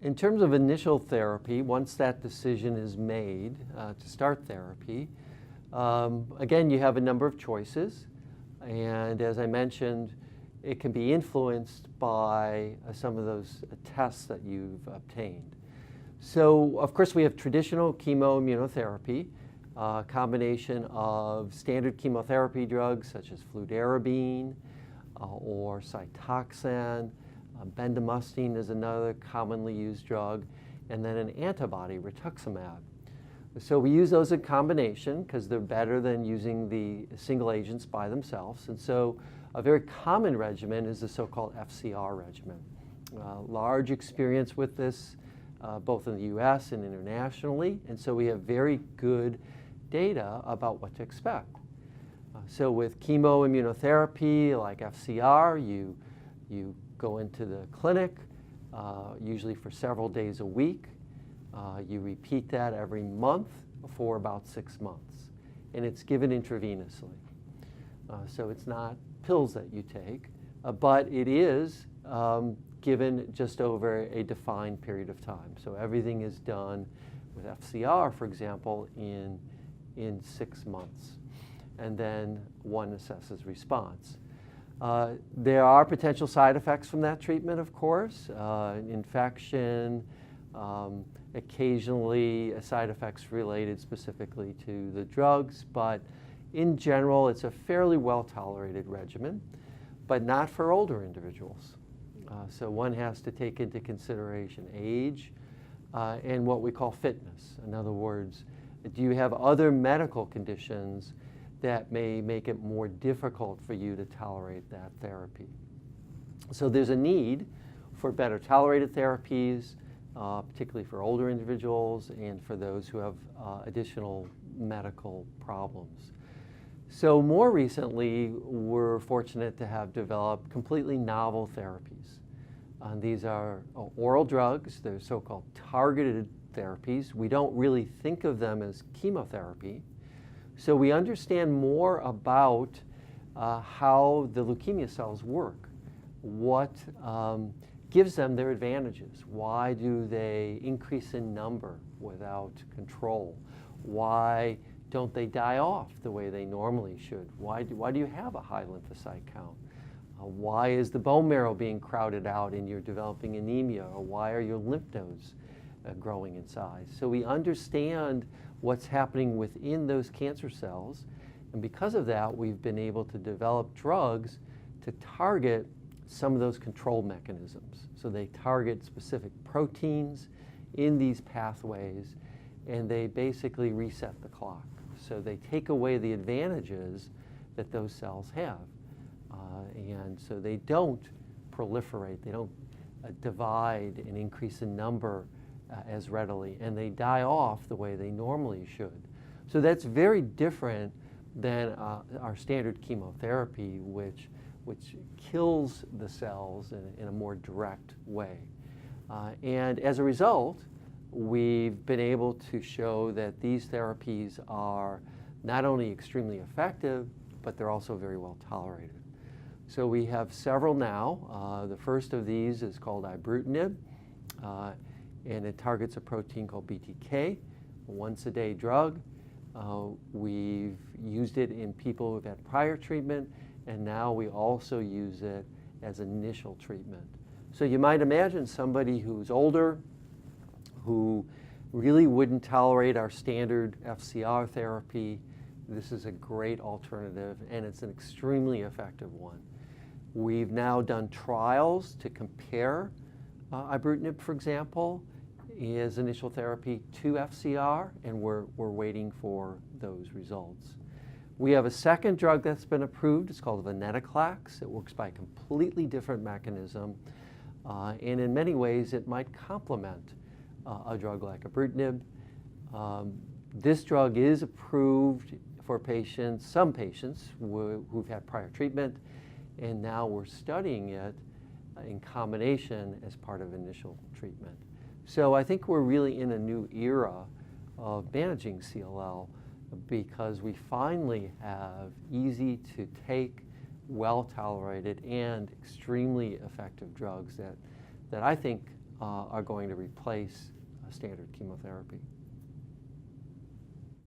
In terms of initial therapy, once that decision is made to start therapy, again, you have a number of choices. And as I mentioned, it can be influenced by some of those tests that you've obtained. So, of course, we have traditional chemoimmunotherapy, a combination of standard chemotherapy drugs such as fludarabine or Cytoxan. Bendamustine is another commonly used drug, and then an antibody, rituximab. So we use those in combination because they're better than using the single agents by themselves. And so a very common regimen is the so-called FCR regimen. Large experience with this both in the U.S. and internationally, and so we have very good data about what to expect. So with chemoimmunotherapy like FCR, you go into the clinic, usually for several days a week. You repeat that every month for about 6 months, and it's given intravenously. So it's not pills that you take, but it is given just over a defined period of time. So everything is done with FCR, for example, in 6 months, and then one assesses response. There are potential side effects from that treatment, of course, infection, occasionally side effects related specifically to the drugs, but in general, it's a fairly well-tolerated regimen, but not for older individuals. So one has to take into consideration age and what we call fitness. In other words, do you have other medical conditions that may make it more difficult for you to tolerate that therapy? So there's a need for better tolerated therapies, particularly for older individuals and for those who have additional medical problems. So more recently, we're fortunate to have developed completely novel therapies. These are oral drugs. They're so-called targeted therapies. We don't really think of them as chemotherapy. So we understand more about how the leukemia cells work, what gives them their advantages. Why do they increase in number without control? Why don't they die off the way they normally should? Why do you have a high lymphocyte count? Why is the bone marrow being crowded out and you're developing anemia? Or why are your lymph nodes growing in size? So we understand what's happening within those cancer cells, and because of that, we've been able to develop drugs to target some of those control mechanisms. So they target specific proteins in these pathways, and they basically reset the clock. So they take away the advantages that those cells have. And so they don't proliferate, they don't divide and increase in number as readily, and they die off the way they normally should. So that's very different than our standard chemotherapy, which kills the cells in a more direct way. And as a result, we've been able to show that these therapies are not only extremely effective, but they're also very well tolerated. So we have several now. The first of these is called Ibrutinib, and it targets a protein called BTK, a once-a-day drug. We've used it in people who've had prior treatment, and now we also use it as initial treatment. So you might imagine somebody who's older, who really wouldn't tolerate our standard FCR therapy. This is a great alternative, and it's an extremely effective one. We've now done trials to compare Ibrutinib, for example, as initial therapy to FCR, and we're waiting for those results. We have a second drug that's been approved. It's called Vanetta Clacks. It works by a completely different mechanism, and in many ways it might complement a drug like Ibrutinib. This drug is approved for patients, some patients who've had prior treatment, and now we're studying it in combination as part of initial treatment. So I think we're really in a new era of managing CLL because we finally have easy to take, well tolerated, and extremely effective drugs that I think are going to replace standard chemotherapy.